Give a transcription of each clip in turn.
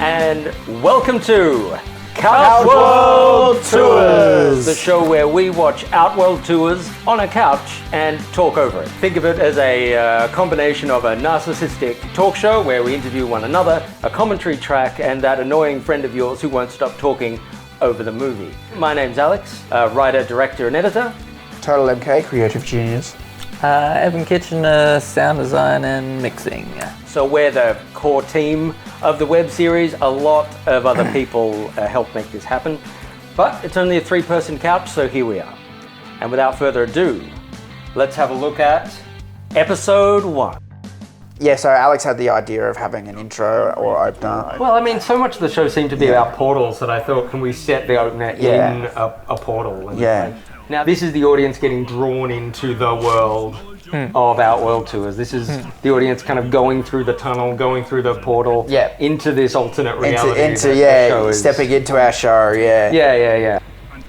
and welcome to Couchworld Tours, the show where we watch Outworld Tours on a couch and talk over it. Think of it as a combination of a narcissistic talk show where we interview one another, a commentary track, and that annoying friend of yours who won't stop talking over the movie. My name's Alex, writer, director, and editor. Total MK, creative genius. Evan Kitchener, sound design and mixing. So we're the core team of the web series. A lot of other people help make this happen, but it's only a 3-person couch, so here we are. And without further ado, let's have a look at episode 1. Yeah, so Alex had the idea of having an intro or opener. Well, I mean, so much of the show seemed to be about portals that I thought, can we set the opener in a portal? And now this is the audience getting drawn into the world of Outworld Tours. This is the audience kind of going through the tunnel, going through the portal, into this alternate reality. Stepping into our show, Yeah.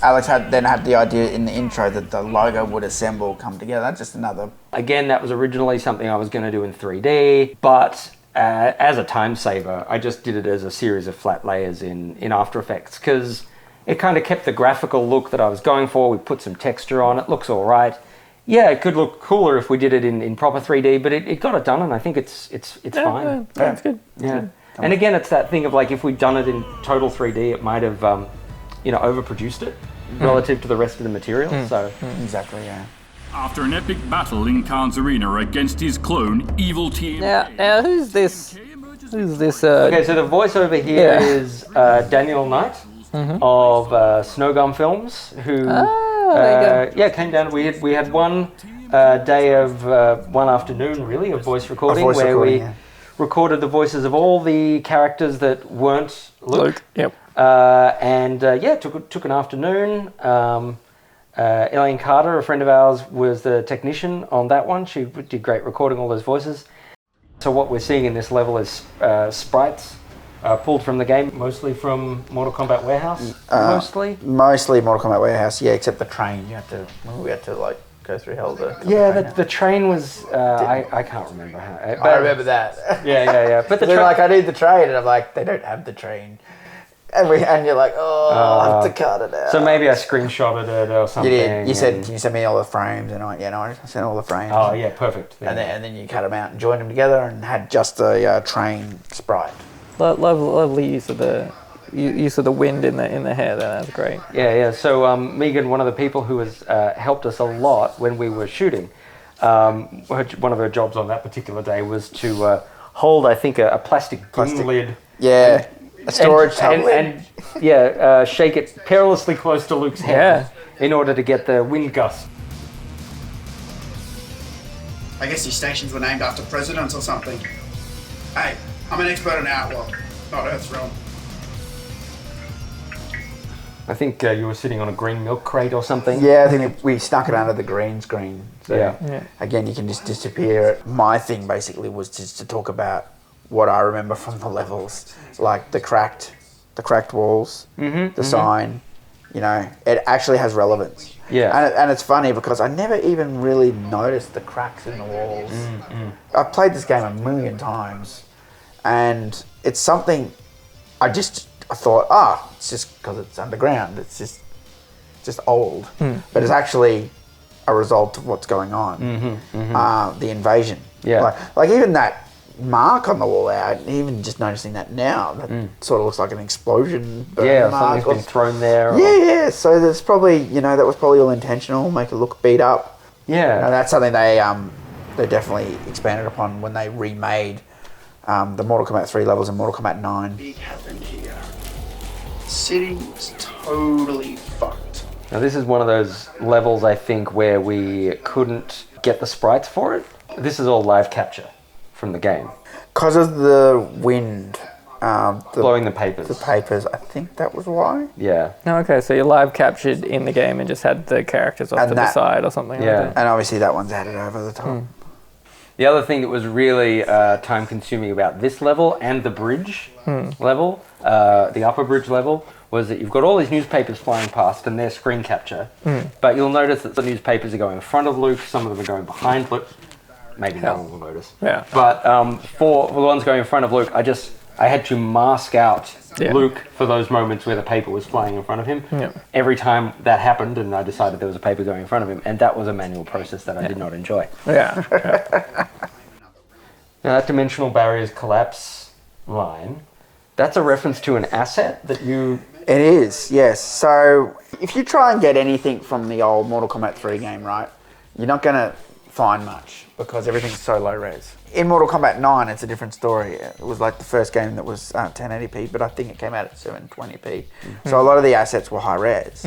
Alex had the idea in the intro that the logo would assemble, come together. Just another... Again, that was originally something I was going to do in 3D, but as a time saver, I just did it as a series of flat layers in After Effects, because it kind of kept the graphical look that I was going for. We put some texture on, it looks all right. Yeah, it could look cooler if we did it in proper 3D, but it got it done, and I think it's fine. That's good. Yeah. And again, it's that thing of like, if we'd done it in total 3D, it might have, overproduced it relative to the rest of the material. Exactly, yeah. After an epic battle in Khan's arena against his clone, Evil Team... Now who's this? Okay, so the voiceover here is Daniel Knight of Snowgum Films, who came down. We had one day of one afternoon, really, of voice recording, we recorded the voices of all the characters that weren't Luke. Yep. Took an afternoon. Elaine Carter, a friend of ours, was the technician on that one. She did great recording all those voices. So what we're seeing in this level is sprites pulled from the game, mostly from Mortal Kombat Warehouse. Mostly Mortal Kombat Warehouse, except the train. We had to like go through hell. The train was. I can't remember how. I remember that. Yeah. But they're like, I need the train, and I'm like, they don't have the train. And you're like, I have to cut it out. So maybe I screenshotted it or something. You did. You said, can you send me all the frames? And I went, I sent all the frames. Oh, yeah, perfect. Yeah. And then you cut them out and joined them together and had just a train sprite. Lovely use of the wind in the hair. That's great. Yeah. So Megan, one of the people who has helped us a lot when we were shooting, one of her jobs on that particular day was to hold, I think, a plastic bin lid. Yeah. A storage tub and shake it perilously close to Luke's head in order to get the wind gust. I guess these stations were named after presidents or something. Hey, I'm an expert on Outworld, not Earthrealm. I think you were sitting on a green milk crate or something. Yeah, I think we stuck it under the green screen. So again, you can just disappear. My thing basically was just to talk about what I remember from the levels, like the cracked walls, the sign. It actually has relevance. Yeah, and it's funny because I never even really noticed the cracks in the walls. I've played this game a million times, and it's something I thought, it's just because it's underground. It's just old, but it's actually a result of what's going on. The invasion. Yeah, like even that mark on the wall there, even just noticing that now, that sort of looks like an explosion. Something's been thrown there. So there's probably, that was probably all intentional, make it look beat up. That's something they definitely expanded upon when they remade the Mortal Kombat 3 levels and Mortal Kombat 9. Big happened here. City was totally fucked. Now this is one of those levels, I think, where we couldn't get the sprites for it. This is all live capture from the game. Because of the wind. Blowing the papers. The papers, I think that was why. Yeah. Oh, okay, so you live captured in the game and just had the characters off to the side or something like that. And obviously that one's added over the top. The other thing that was really time consuming about this level and the bridge level, the upper bridge level, was that you've got all these newspapers flying past and they're screen capture, but you'll notice that the newspapers are going in front of Luke, some of them are going behind Luke. Maybe no one will notice. Yeah. But for the ones going in front of Luke, I just I had to mask out Yeah. Luke for those moments where the paper was flying in front of him. Yeah. Every time that happened and I decided there was a paper going in front of him, and that was a manual process that I did not enjoy. Yeah. Now that dimensional barriers collapse line, that's a reference to an asset that you... It is, yes. So if you try and get anything from the old Mortal Kombat 3 game, right, you're not going to find much because everything's so low res. In Mortal Kombat 9, it's a different story. It was like the first game that was 1080p, but I think it came out at 720p. Mm-hmm. So a lot of the assets were high res.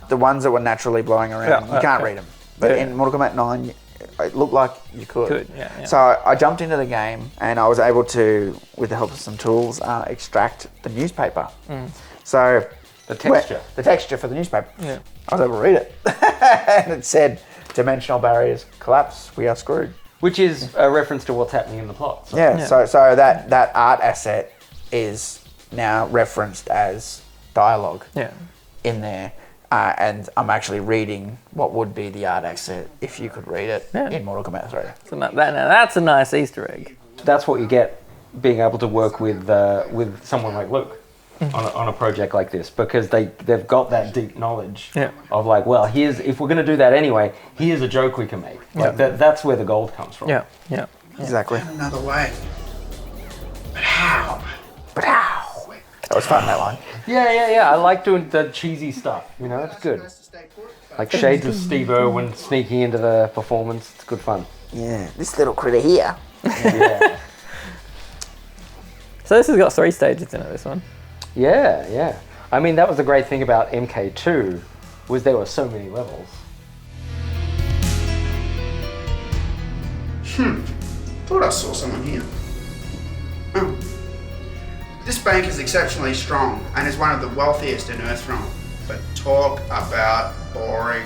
The ones that were naturally blowing around, you can't read them. But in Mortal Kombat 9, it looked like you could. So I jumped into the game and I was able to, with the help of some tools, extract the newspaper. So The texture. the texture for the newspaper. Yeah. I was able to read it. And it said, dimensional barriers collapse, we are screwed. Which is a reference to what's happening in the plot. So. So that art asset is now referenced as dialogue in there. And I'm actually reading what would be the art asset if you could read it in Mortal Kombat 3. So that's a nice Easter egg. That's what you get being able to work with someone like Luke on a project like this, because they've got that deep knowledge of like, well, if we're going to do that anyway, here's a joke we can make. Like that's where the gold comes from. Yeah. Exactly. Another way. But how? That was fun, that line. Yeah. I like doing the cheesy stuff. You know, it's good. Like shades of Steve Irwin sneaking into the performance. It's good fun. Yeah, this little critter here. Yeah. So this has got 3 stages in it, this one. Yeah. I mean, that was the great thing about MK2, was there were so many levels. Thought I saw someone here. Oh. This bank is exceptionally strong and is one of the wealthiest in Earthrealm. But talk about boring.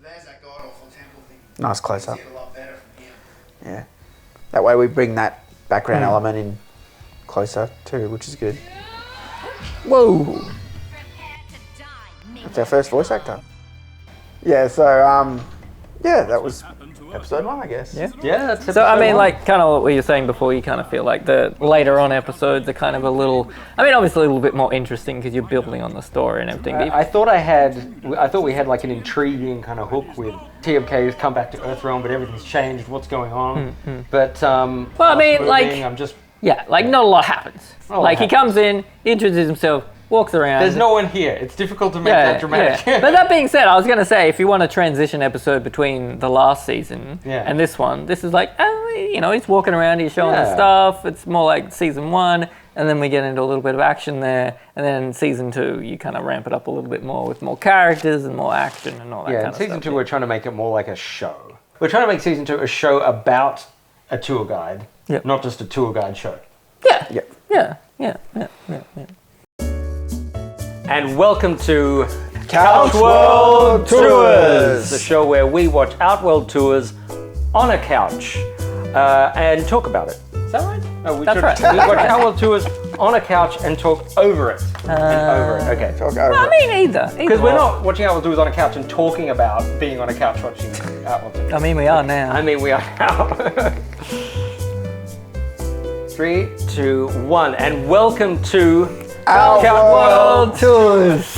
There's that god-awful temple thing. Nice close up. See it a lot better from here. Yeah. That way we bring that background element in closer too, which is good. Whoa. That's our first voice actor. Yeah, so that was episode 1, I guess. Yeah. Yeah, that's So I mean, episode like, kind of what you were saying before, you kind of feel like the later on episodes are kind of a little, I mean, obviously a little bit more interesting because you're building on the story and everything. I thought we had like an intriguing kind of hook with TMK's come back to Earthrealm, but everything's changed. What's going on? But Well, I mean, like, I'm just not a lot happens. Oh, Like, he comes in, introduces himself, walks around. there's no one here. It's difficult to make that dramatic. Yeah. But that being said, I was going to say, if you want a transition episode between the last season and this one, this is like, he's walking around, he's showing the stuff. It's more like season 1, and then we get into a little bit of action there. And then season 2, you kind of ramp it up a little bit more with more characters and more action and all that kind of stuff. Season 2, we're trying to make it more like a show. We're trying to make season 2 a show about a tour guide, not just a tour guide show. Yeah. And welcome to Couchworld Tours! the show where we watch Outworld Tours on a couch and talk about it. Is that right? No, That's right. We watch Outworld Tours on a couch and talk over it. Okay. Talk over I it. mean, either. Because we're not watching Outworld Tours on a couch and talking about being on a couch watching Outworld Tours. I mean, we are now. I mean, we are now. 3, 2, 1, and welcome to Outworld Tours.